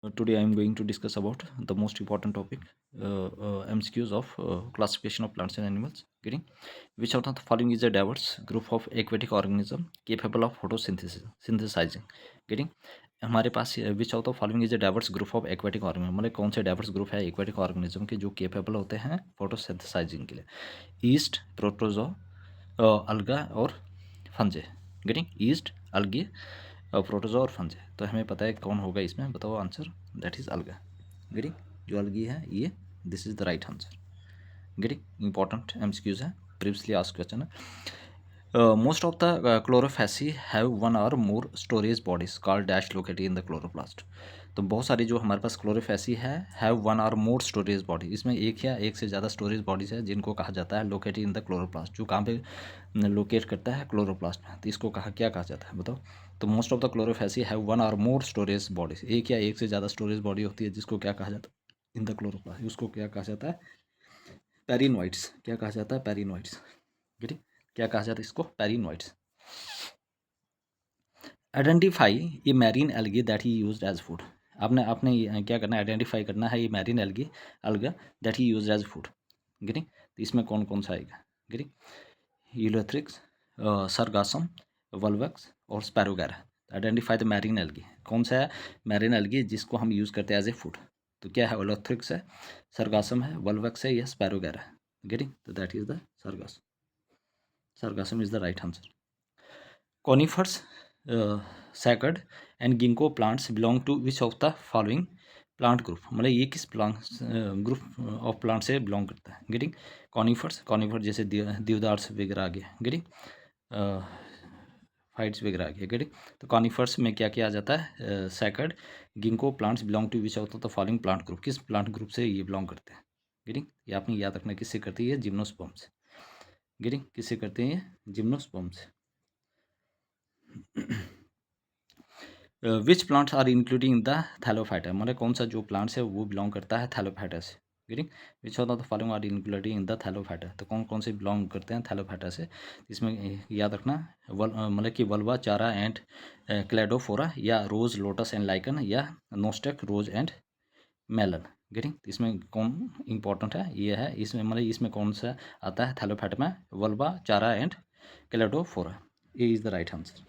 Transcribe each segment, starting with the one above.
Today I am going to discuss about the most important topic, MCQs of classification of plants and animals. Getting which out of the following is a diverse group of aquatic organism capable of photosynthesis synthesizing. Getting हमारे पास which out of following is a diverse group of aquatic organism, मतलब कौन से diverse group है aquatic organism के जो capable होते हैं फोटोसिंथेसाइजिंग के लिए. ईस्ट, प्रोटोजो, अलगा और फंजे. गेटिंग ईस्ट, अलगी, प्रोटोजो और फंजे. तो हमें पता है कौन होगा इसमें, बताओ आंसर. दैट इज अलगा. गेटिंग जो अलगी है ये, this is the right answer. Getting important MCQs है, प्रीवियसली आस्क्ड क्वेश्चन है. Most of the chlorophyllae have one or more storage bodies called dash located in the chloroplast. तो बहुत सारी जो हमारे पास क्लोरोफेसी है, have one or more storage body, इसमें एक या एक से ज़्यादा स्टोरेज बॉडीज है जिनको कहा जाता है लोकेटेड इन द क्लोरोप्लास्ट. जो कहाँ पे लोकेट करता है, क्लोरोप्लास्ट में. तो इसको क्या कहा जाता है, बताओ. तो most of the chlorophyceae have one or more storage bodies, एक या एक से ज़्यादा स्टोरेज बॉडी होती है जिसको क्या कहा जाता है इन द क्लोरोप्लास्ट. उसको क्या कहा जाता है, पेरिनोइड्स. क्या कहा जाता है, पेरिनोइड्स. ठीक, क्या कहा जाता है इसको, पेरिनोइड्स. आइडेंटिफाई ये marine algae that he used as food. आपने आपने क्या करना है, आइडेंटिफाई करना है ये marine algae alga that he used as food. गिरी, तो इसमें कौन कौन सा आएगा. गिरी, यूलोथ्रिक्स, सरगासम, वल्वक्स और Spirogyra. Identify the marine algae. कौन सा है मैरीन एल्गी जिसको हम यूज़ करते हैं एज ए फूड. तो क्या है, यूलोथ्रिक्स है, सरगासम है, वल्वक्स है या स्पैरोगैरा है. गेटिंग, तो that is the Sargassum. Sargassum is the right answer. Conifers, cycads and ginkgo plants belong to which of the following plant group. मतलब ये किस प्लांट ग्रुप ऑफ प्लांट से बिलोंग करता है. गेटिंग कॉनिफर्स, कॉनिफर जैसे देवदार्स वगैरह आ गया. गेटिंग फाइट्स वगैरह आ गया. गेटिंग, तो कॉनिफर्स में क्या किया जाता है, cycads, ginkgo plants belong to which of the following plant group, किस प्लांट ग्रुप से ये बिलोंग करते हैं. गेटिंग, ये आपने याद रखना किससे करती है, जिम्नोस्पर्म से. गेटिंग, किससे करते हैं ये, जिम्नोस्पर्म से. Which plants are including in the Thallophyta, मतलब कौन सा जो प्लांट्स है वो बिलोंग करता है थैलोफाइटा से. Getting, which of the following are including in the Thallophyta. तो कौन कौन से बिलोंग करते हैं थैलोफाइटा से. इसमें याद रखना मतलब कि वल्वा, चारा एंड क्लेडोफोरा, या रोज, लोटस एंड लाइकन, या नोस्टेक, रोज एंड मेलन. गेटिंग, इसमें कौन इंपॉर्टेंट है, ये है. इसमें मतलब इसमें कौन सा आता है थैलोफाइटा में, वल्वा, चारा and Cladophora. A is the right answer.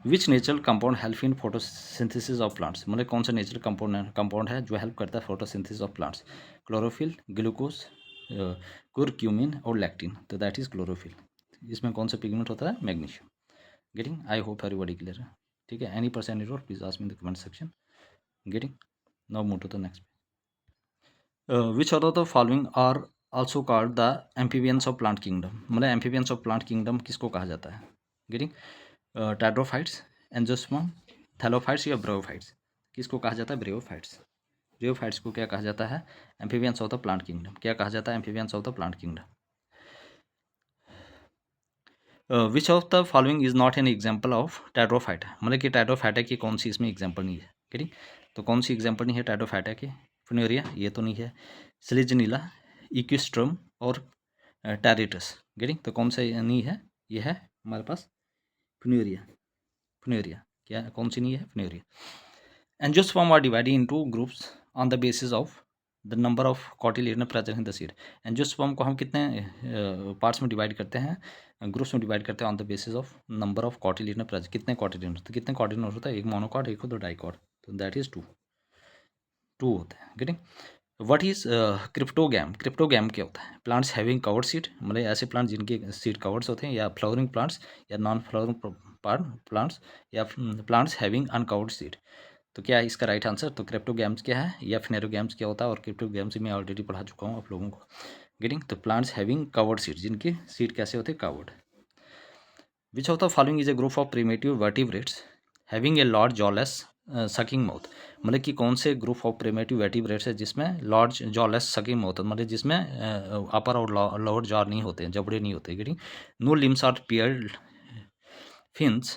Which natural compound help in photosynthesis of plants, मतलब कौन सा नेचुरल कंपाउंड है जो हेल्प करता है photosynthesis of plants. Chlorophyll, glucose, कुरक्यूमिन और लैक्टिन. तो दैट इज क्लोरोफिल. इसमें कौन सा पिगमेंट होता है, magnesium. Getting, I hope everybody clear है. ठीक है, any person error please ask me in the comment section. Getting, now move to the next. Which of the following are also called the amphibians of plant kingdom, मतलब amphibians of plant kingdom किसको कहा जाता है. Getting, टाइड्रोफाइट्स, angiosperm, thallophytes या ब्रेवोफाइट्स. किसको कहा जाता है, ब्रेवोफाइट्स. ब्रेवोफाइट्स को क्या कहा जाता है, amphibians of the plant kingdom. क्या कहा जाता है, amphibians of the plant kingdom. Which of the following is not an example of pteridophyta, मतलब कि टाइड्रोफाइटा की कौन सी इसमें एग्जाम्पल नहीं है. ठीक, तो कौन सी एग्जाम्पल नहीं है टाइड्रोफाइटा की. फिनोरिया, ये तो नहीं है. सिलिजनीला, इक्विस्ट्रम और टैरिटस. गेटिंग, तो कौन सा नहीं है, ये है हमारे पास फिनोरिया. फिनोरिया क्या, कौन सी नहीं है, Funaria. Angiosperm are divided into groups on the basis of the number of cotyledon present in the seed. Angiosperm को हम कितने पार्ट्स में डिवाइड करते हैं, ग्रुप्स में डिवाइड करते हैं on the basis of number of cotyledon present. कितने कॉटिलिडन, तो कितने कॉटिलिडन होता है, एक मोनोकॉट, एक होता है डाइकॉट. तो दैट इज टू होते हैं. Getting, what is cryptogam. Cryptogam क्या होता है, प्लांट्स हैविंग कवर्ड सीड, मतलब ऐसे प्लांट्स जिनके सीड कवर्ड्स होते हैं, या फ्लावरिंग प्लांट्स, या नॉन फ्लावरिंग प्लांट्स, या प्लांट्स हैविंग अनकवर्ड सीड. तो क्या है इसका राइट आंसर, तो क्रिप्टोगैम्स क्या है या फिनेरोगैम्स क्या होता है, और क्रिप्टोगैम्स मैं ऑलरेडी पढ़ा चुका हूँ आप लोगों को. गेटिंग, तो प्लांट्स हैविंग कवर्ड सीड, जिनके सीड कैसे होते हैं, covered. Which of the following is a group of primitive vertebrates having a large jawless sucking mouth, मतलब कि कौन से ग्रुप ऑफ प्रीमेटिव वर्टिब्रेट्स है जिसमें लार्ज जॉलेस सकिंग माउथ, मतलब जिसमें अपर और लोअर जॉ नहीं होते हैं, जबड़े नहीं होते. Getting, no limbs are paired fins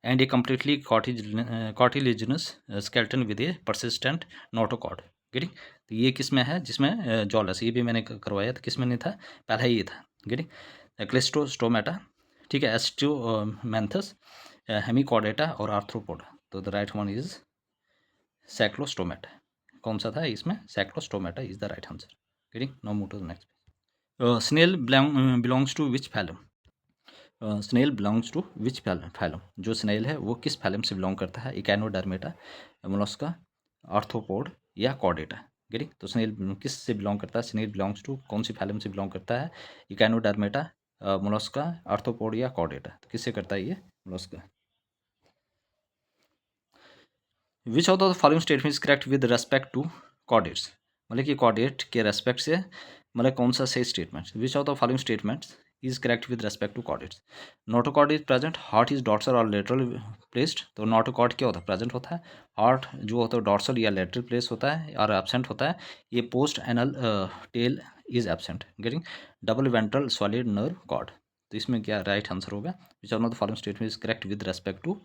and a completely cartilaginous skeleton with a persistent notochord. Getting, तो ये किस में है, जिसमें जॉलस, ये भी मैंने करवाया था, किस में नहीं था, पहला ये था. गेटिंग, क्लिस्टोस्टोमेटा, ठीक है, एस्टियोमेंथस, हेमिकॉर्डेटा और आर्थ्रोपोडा. तो the right one is cyclostomata. कौन सा था इसमें? Cyclostomata is the right answer. Getting? Now move to the next. Snail belongs to which phylum? Snail belongs to which phylum? जो स्नेल है वो किस फैलम से बिलोंग करता है? इकैनोडर्मेटा, मोलस्का, आर्थ्रोपोड या कॉर्डेटा? गेटिंग? तो स्नेल किस से बिलोंग करता है? स्नेल बिलोंग्स टू कौन सी फैलम से बिलोंग करता है? इकैनोडर्मेटा, मोलस्का, आर्थ्रोपोड या कॉर्डेटा? तो किससे करता है ये? Mollusca. Which of the following statement is correct with respect to chordates? मतलब कि कॉर्डेट के रेस्पेक्ट से मतलब कौन सा सही statement? Which of the following statements is correct with respect to chordates? Notochord is present, heart is dorsal और lateral placed. तो नोटोकॉर्ड क्या होता है? प्रेजेंट होता है। हार्ट जो होता है डॉर्सल या लेटरल प्लेस होता है और एब्सेंट होता है। ये post anal tail is absent. Getting? Double ventral solid nerve cord. तो इसमें क्या राइट आंसर होगा? Which of the following statement is correct with respect to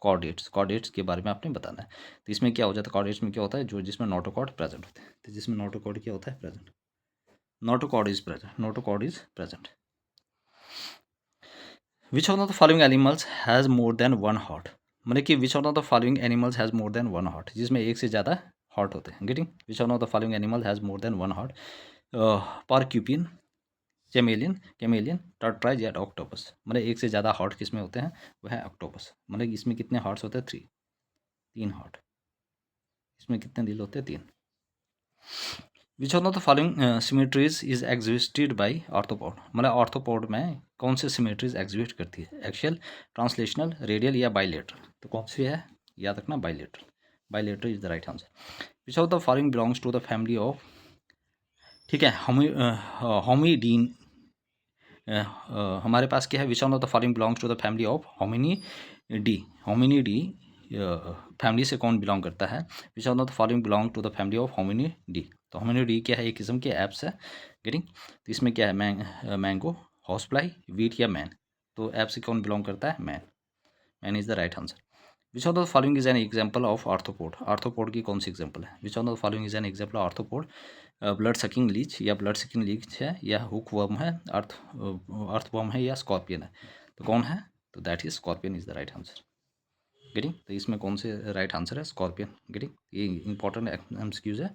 chordates? Chordates के बारे में आपने बताना है। तो इसमें क्या हो जाता है? कॉर्डेट्स में क्या होता है? जो जिसमें नोटोकॉर्ड प्रेजेंट होते हैं। तो जिसमें नोटोकॉर्ड क्या होता है? Present. Notochord is present. Notochord is present. Which of the following animals has more than one heart? मतलब कि which of the following animals has more than one heart? जिसमें एक से ज़्यादा हार्ट होते हैं। Getting? Which of the following animal has more than one heart? Porcupine, chameleon, chameleon, tortoise या octopus? मतलब एक से ज़्यादा हार्ट किस में होते हैं? वह है ऑक्टोपस। मतलब इसमें कितने हार्ट्स होते हैं? 3, 3 हार्ट। इसमें कितने दिल होते हैं? 3। Which of the following symmetries is existed by arthropod? मतलब आर्थ्रोपोड में कौन से सिमेट्रीज एग्जिस्ट करती है? एक्शियल, ट्रांसलेशनल, रेडियल या बाइलेटरल? तो कौन सी है? याद रखना, bilateral. Bilateral is the right answer. Which of the following belongs to the family of, ठीक है, होमिडीन। हमारे पास क्या है? Which of the following belongs to the family of hominidae? Hominidae family से कौन बिलोंग करता है? Which of the following belong to the family of hominidae? तो होमिनिडी क्या है? एक किस्म के एप्स है। गेटिंग? तो इसमें क्या है? मैंगो, हॉर्सफ्लाई, वीट या मैन? तो ऐप से कौन बिलोंग करता है? Man. Man is the right answer. Which of the following is an example of arthropod? Arthropod की कौन सी एग्जाम्पल है? Which of the following is an example of arthropod? Blood sucking Leach या blood sucking Leach है या hook worm है, earthworm है या scorpion है? तो कौन है? तो that is scorpion is the right answer. Getting? तो इसमें कौन से राइट आंसर है? स्कॉर्पियन। गेटिंग? ये इंपॉर्टेंट एमसीक्यूज है।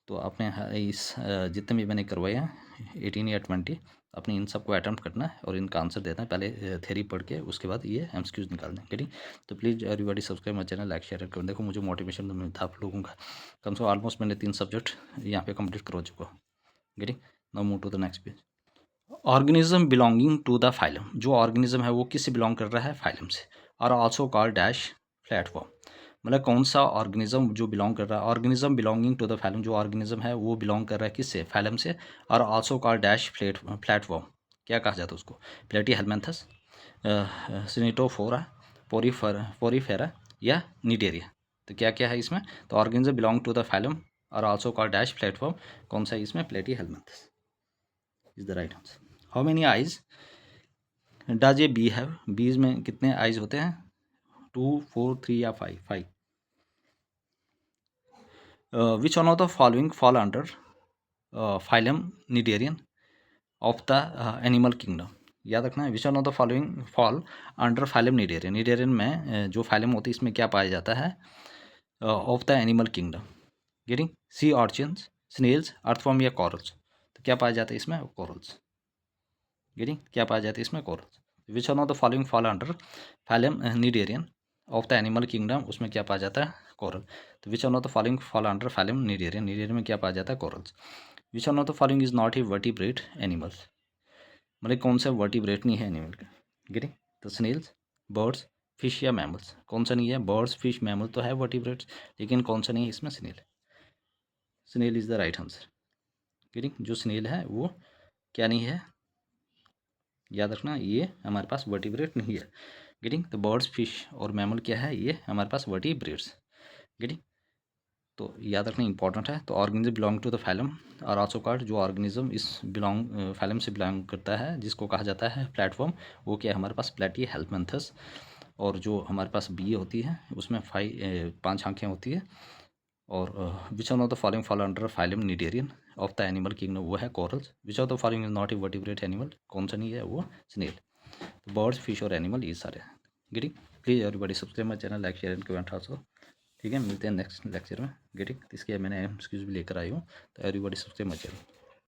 तो आपने इस जितने भी मैंने करवाए हैं 18 या 20, अपने इन सबको अटैम्प्ट करना है और इनका आंसर देना है। पहले थ्योरी पढ़ के उसके बाद ये एमसीक्यूज निकालना है। गेटिंग? तो please everybody subscribe my channel, like share करें। देखो मुझे मोटिवेशन तो मिलता है आप लोगों का। कम से कम ऑलमोस्ट मैंने 3 सब्जेक्ट यहाँ पे कंप्लीट करवा चुका हूँ। Getting? Now move to the next page. Organism belonging to the phylum? जो ऑर्गेनिज्म है वो किससे बिलोंग कर रहा है? फाइलम से। और आल्सो कॉल्ड डैश प्लेटफॉर्म? मतलब कौन सा ऑर्गेनिज्म जो बिलोंग कर रहा है? Organism belonging to the phylum, जो ऑर्गेनिज्म है वो बिलोंग कर रहा है किससे? फाइलम से। और आल्सो कॉल्ड डैश प्लेटफॉर्म, क्या कहा जाता है उसको? प्लेटी हेलमेंथस, सिनेटोफोरा, पोरीफेरा या निडेरिया? तो क्या क्या है इसमें? तो organism belong to the phylum are also called dash platform, कौन सा है इसमें? Platyhelminthes is the right answer. How many eyes does a bee have? बीज में कितने आइज होते हैं? 2, 4, 3 या 5? 5। विच one of the following fall under phylum cnidarian of the animal kingdom? याद रखना है, विच one of the following fall under phylum cnidarian? Cnidarian में जो फाइलम होती है इसमें क्या पाया जाता है? Of the animal kingdom. Getting? Sea urchins, snails, earthworm या कॉरल्स? तो क्या पाया जाता है इसमें? कॉरल्स। गेटिंग? क्या पाया जाता है इसमें? Corals. Which one of the following fall under phylum cnidarian of the animal kingdom? उसमें क्या पाया जाता है? कॉरल। तो which one of the following fall under phylum cnidarian? Cnidarian में क्या पाया जाता है? Corals. Which one of the following is not a vertebrate animals? मतलब कौन सा वर्टिब्रेट नहीं है एनिमल का? गेटिंग? तो स्नेल्स, बर्ड्स, फिश या मैमल्स? कौन सा नहीं है? बर्ड्स, फिश, मैमल तो है वर्टिब्रेट्स, लेकिन कौन सा नहीं है इसमें? Snail. Snail is the right answer. Getting? जो स्नेल है वो क्या नहीं है? याद रखना, ये हमारे पास वर्टिब्रेट नहीं है। गेटिंग? तो बर्ड्स, फिश और मैमल क्या है? ये हमारे पास वर्टिब्रेट्स। गेटिंग? तो याद रखना इंपॉर्टेंट है। तो organism belong to the phylum are also called, जो ऑर्गेनिज्म इस फाइलम से बिलोंग करता है जिसको कहा जाता है प्लेटफॉर्म, वो क्या है हमारे पास? प्लेटी हेलमेंथस। और जो हमारे पास बी होती है उसमें 5 आँखें होती है। और विच one of the following fall under phylum cnidarian of the animal kingdom? वो है corals. Which of the following is not a vertebrate animal? कौन सा नहीं है? वो स्नेल। बर्ड्स, फिश और एनिमल ये सारे। Getting? Please everybody subscribe my channel, like share and comment also. ठीक है, मिलते हैं नेक्स्ट लेक्चर में। गेटिंग इसके मैंने एमसीक्यूज भी लेकर आई हूँ, तो एवरीबॉडी सबसे मजा